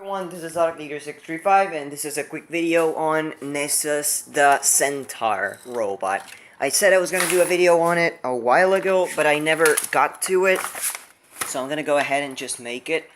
Everyone, this is Leader635 and this is a quick video on Nessus the Centaur Robot. I said I was going to do a video on it a while ago, but I never got to it, so I'm going to go ahead and just make it.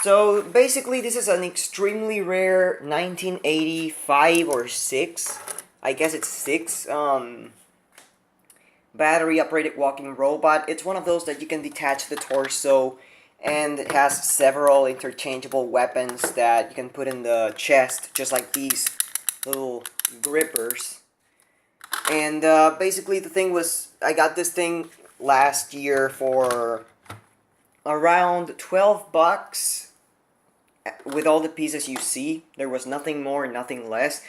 So basically this is an extremely rare 1985 or 6, I guess it's 6, battery operated walking robot. It's one of those that you can detach the torso, and it has several interchangeable weapons that you can put in the chest, just like these little grippers. And basically the thing was, I got this thing last year for around 12 bucks with all the pieces you see. There was nothing more, nothing less.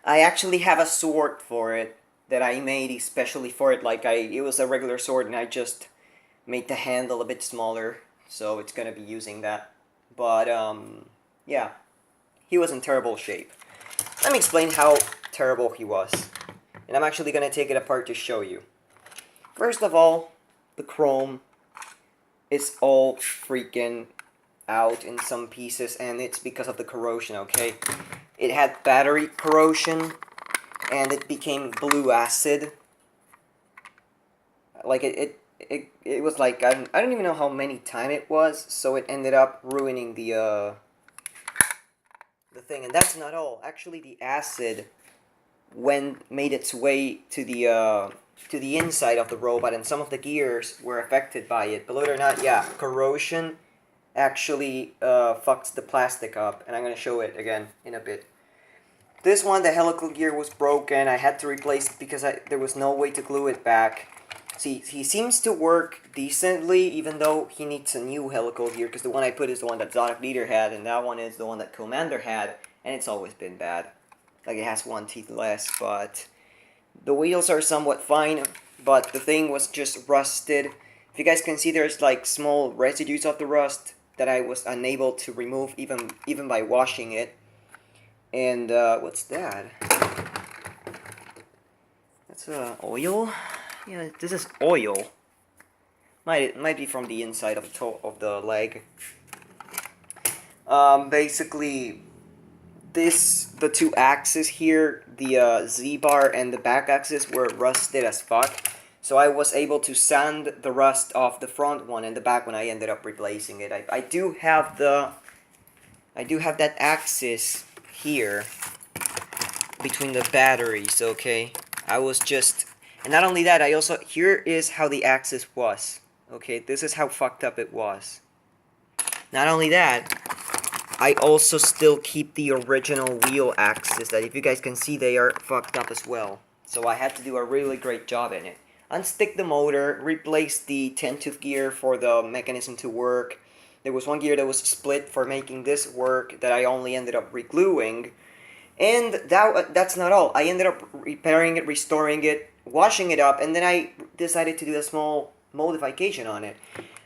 I actually have a sword for it that I made especially for it. Like it was a regular sword and I just made the handle a bit smaller. So it's gonna be using that. But, yeah. He was in terrible shape. Let me explain how terrible he was. And I'm actually gonna take it apart to show you. First of all, the chrome is all freaking out in some pieces, and it's because of the corrosion, okay? It had battery corrosion, and it became blue acid. Like, it was like, I don't even know how many time it was, so it ended up ruining the thing. And that's not all. Actually, the acid made its way to the inside of the robot, and some of the gears were affected by it. Believe it or not, yeah, corrosion actually fucks the plastic up, and I'm gonna show it again in a bit. This one, the helical gear was broken. I had to replace it because there was no way to glue it back. See, he seems to work decently, even though he needs a new helical gear, because the one I put is the one that Zodiac Leader had, and that one is the one that Commander had, and it's always been bad. Like, it has one teeth less, but the wheels are somewhat fine, but the thing was just rusted. If you guys can see, there's like small residues of the rust that I was unable to remove even by washing it. And what's that? That's oil. Yeah, this is oil. It might be from the inside of the leg. Basically, the two axes here, the Z-bar and the back axis, were rusted as fuck. So I was able to sand the rust off the front one, and the back one I ended up replacing it. I do have that axis here between the batteries, okay? And not only that, here is how the axis was, okay? This is how fucked up it was. Not only that, I also still keep the original wheel axis that, if you guys can see, they are fucked up as well. So I had to do a really great job in it. Unstick the motor, replace the 10-tooth gear for the mechanism to work. There was one gear that was split for making this work that I only ended up re-gluing. And that's not all. I ended up repairing it, restoring it, washing it up, and then I decided to do a small modification on it.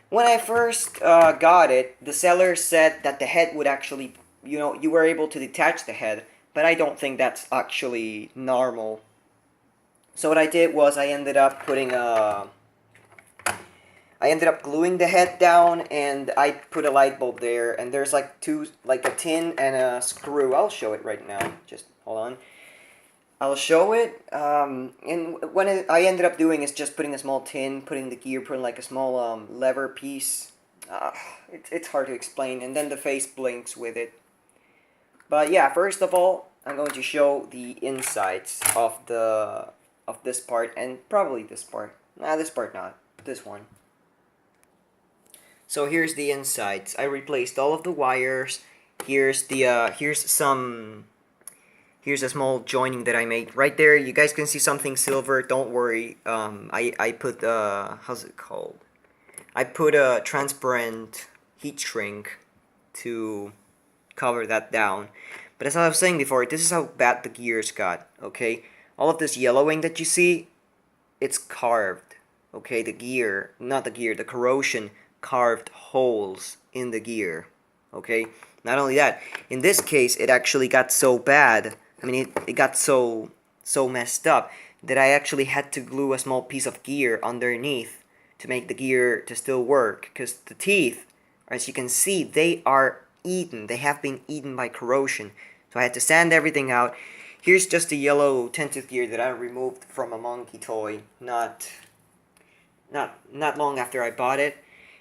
When I first got it, the seller said that the head would actually, you were able to detach the head, but I don't think that's actually normal. So what I did was I ended up gluing the head down, and I put a light bulb there, and there's like a tin and a screw. I'll show it right now. Just hold on. I'll show it. And I ended up doing is just putting a small tin, putting the gear, putting like a small lever piece. It's hard to explain, and then the face blinks with it. But yeah, first of all, I'm going to show the insides of this part, and probably this part. Nah, this part not. This one. So here's the insides. I replaced all of the wires. Here's a small joining that I made right there. You guys can see something silver. Don't worry. I put how's it called? I put a transparent heat shrink to cover that down. But as I was saying before, this is how bad the gears got. Okay, all of this yellowing that you see, it's carved. Okay, the corrosion carved holes in the gear. Okay, not only that, in this case it actually got so bad, I mean it got so messed up that I actually had to glue a small piece of gear underneath to make the gear to still work, because the teeth, as you can see, they are eaten. They have been eaten by corrosion. So I had to sand everything out. Here's just the yellow tinted gear that I removed from a monkey toy not long after I bought it.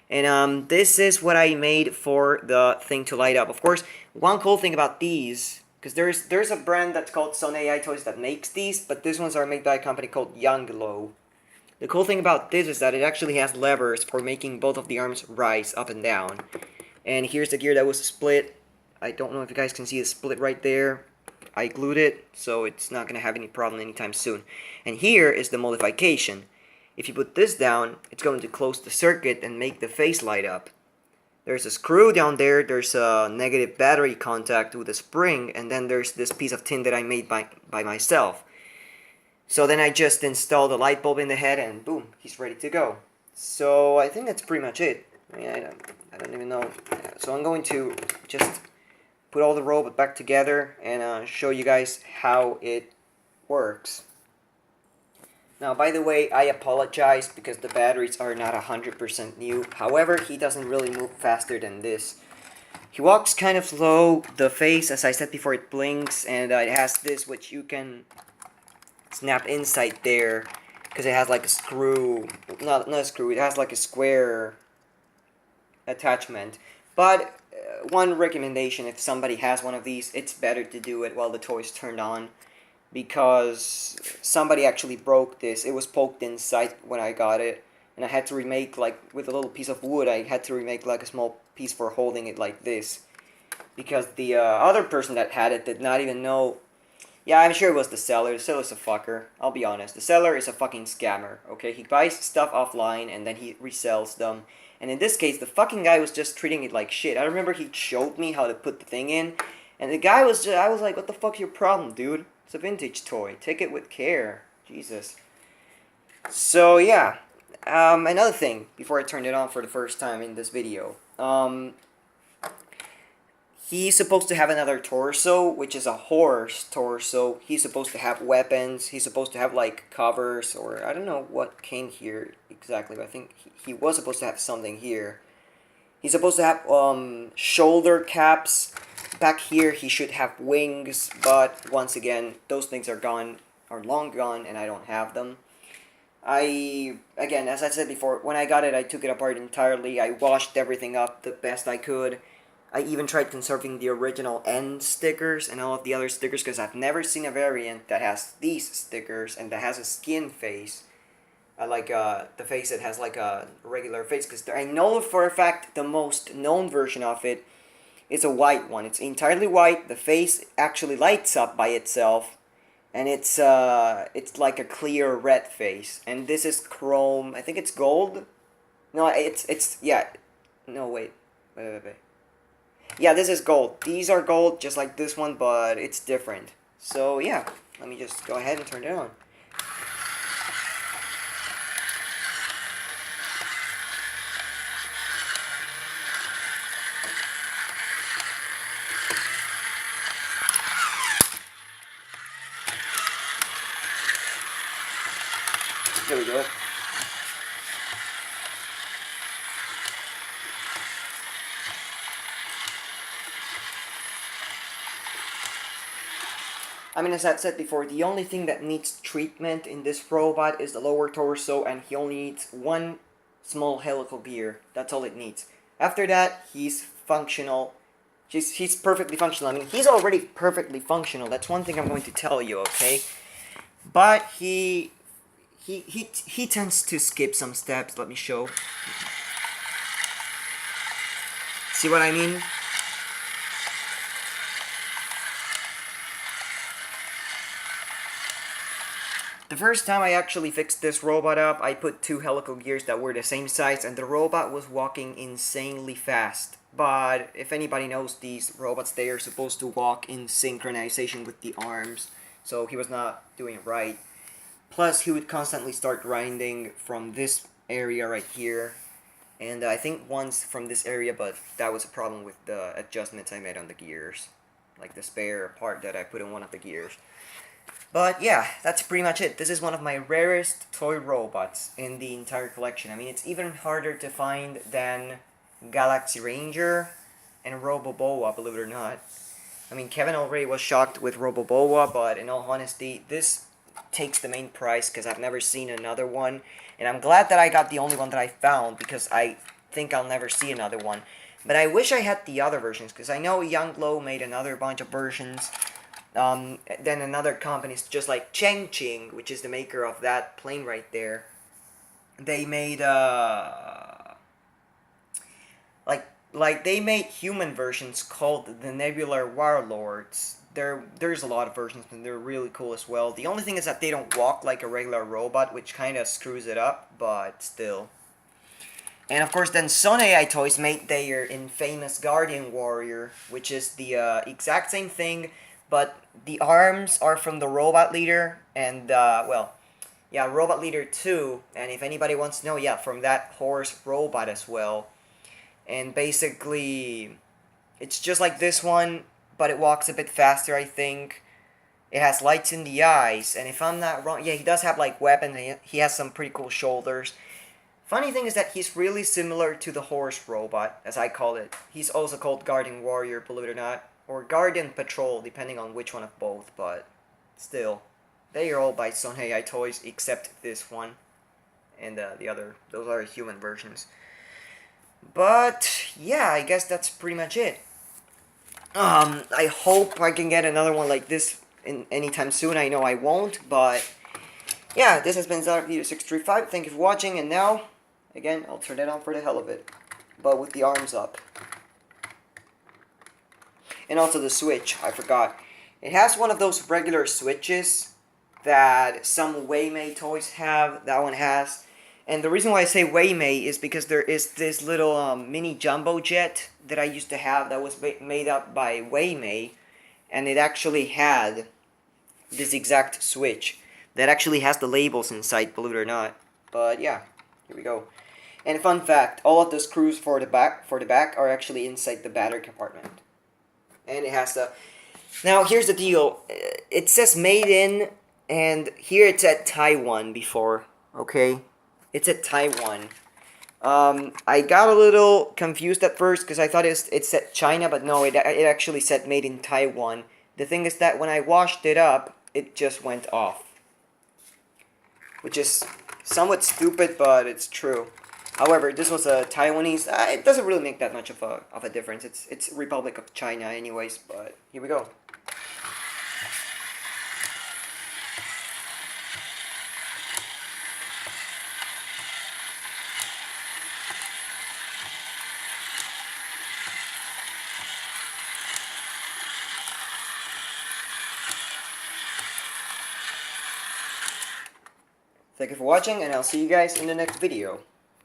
And this is what I made for the thing to light up. Of course, one cool thing about these, because there's a brand that's called Sun AI Toys that makes these, but these ones are made by a company called YUNGLO. The cool thing about this is that it actually has levers for making both of the arms rise up and down. And here's the gear that was split. I don't know if you guys can see the split right there. I glued it, so it's not going to have any problem anytime soon. And here is the modification. If you put this down, it's going to close the circuit and make the face light up. There's a screw down there, there's a negative battery contact with a spring, and then there's this piece of tin that I made by myself. So then I just installed a light bulb in the head and boom, he's ready to go. So I think that's pretty much it. I mean, I don't even know. So I'm going to just put all the robot back together and show you guys how it works. Now, by the way, I apologize because the batteries are not 100% new. However, he doesn't really move faster than this. He walks kind of slow. The face, as I said before, it blinks, and it has this which you can snap inside there because it has like a screw. Not a screw. It has like a square attachment. But one recommendation, if somebody has one of these, it's better to do it while the toy's turned on, because somebody actually broke this. It was poked inside when I got it, and I had to remake, like, with a little piece of wood, I had to remake like a small piece for holding it like this, because the other person that had it did not even know. Yeah, I'm sure it was the seller. The seller's a fucker, I'll be honest. The seller is a fucking scammer, okay? He buys stuff offline and then he resells them. And in this case, the fucking guy was just treating it like shit. I remember he showed me how to put the thing in, and the guy was just, I was like, what the fuck's your problem, dude? It's a vintage toy. Take it with care. Jesus. So, yeah. Another thing, before I turned it on for the first time in this video. He's supposed to have another torso, which is a horse torso. He's supposed to have weapons. He's supposed to have, like, covers, or I don't know what came here exactly, but I think he was supposed to have something here. He's supposed to have shoulder caps. Back here, he should have wings, but once again, those things are gone, are long gone, and I don't have them. Again, as I said before, when I got it, I took it apart entirely. I washed everything up the best I could. I even tried conserving the original end stickers and all of the other stickers, because I've never seen a variant that has these stickers and that has a skin face. Like the face that has like a regular face, because I know for a fact the most known version of it is a white one. It's entirely white. The face actually lights up by itself, and it's like a clear red face. And this is chrome. I think it's gold. No, it's yeah. No, wait. Yeah, this is gold. These are gold, just like this one, but it's different. So yeah, let me just go ahead and turn it on. There we go. I mean, as I've said before, the only thing that needs treatment in this robot is the lower torso, and he only needs one small helical gear. That's all it needs. After that, he's functional. He's perfectly functional. I mean, he's already perfectly functional. That's one thing I'm going to tell you, okay? But he tends to skip some steps. Let me show. See what I mean? The first time I actually fixed this robot up, I put two helical gears that were the same size, and the robot was walking insanely fast. But if anybody knows these robots, they are supposed to walk in synchronization with the arms, so he was not doing it right. Plus, he would constantly start grinding from this area right here, and I think once from this area, but that was a problem with the adjustments I made on the gears, like the spare part that I put in one of the gears. But yeah, that's pretty much it. This is one of my rarest toy robots in the entire collection. I mean, it's even harder to find than Galaxy Ranger and Roboboa, believe it or not. I mean, Kevin already was shocked with Roboboa, but in all honesty, this takes the main prize because I've never seen another one. And I'm glad that I got the only one that I found because I think I'll never see another one. But I wish I had the other versions because I know YUNGLO made another bunch of versions. Then another company, just like Chengqing, which is the maker of that plane right there. They made like they made human versions called the Nebular Warlords. There's a lot of versions and they're really cool as well. The only thing is that they don't walk like a regular robot, which kind of screws it up, but still. And of course, then Sun AI Toys made their infamous Guardian Warrior, which is the exact same thing, but the arms are from the Robot Leader, and well, yeah, Robot Leader 2. And if anybody wants to know, yeah, from that horse robot as well. And basically, it's just like this one, but it walks a bit faster, I think. It has lights in the eyes, and if I'm not wrong, yeah, he does have like weapons, and he has some pretty cool shoulders. Funny thing is that he's really similar to the horse robot, as I call it. He's also called Guardian Warrior, believe it or not, or Guardian Patrol, depending on which one of both, but still. They are all by Sun AI Toys, except this one, and the other, those are human versions. But yeah, I guess that's pretty much it. I hope I can get another one like this anytime soon. I know I won't, but yeah, this has been Zara635. Thank you for watching, and now, again, I'll turn it on for the hell of it, but with the arms up. And also the switch, I forgot. It has one of those regular switches that some Weimei toys have. That one has. And the reason why I say Weimei is because there is this little mini jumbo jet that I used to have that was made up by Weimei, and it actually had this exact switch that actually has the labels inside, believe it or not. But yeah, here we go. And fun fact, all of the screws for the back are actually inside the battery compartment. And it has the... Now here's the deal. It says made in, and here it's at Taiwan before, okay? It's at Taiwan. I got a little confused at first because I thought it said China, but no, it actually said made in Taiwan. The thing is that when I washed it up, it just went off. Which is somewhat stupid, but it's true. However, this was a Taiwanese. It doesn't really make that much of a difference. It's Republic of China anyways, but here we go. Thank you for watching, and I'll see you guys in the next video.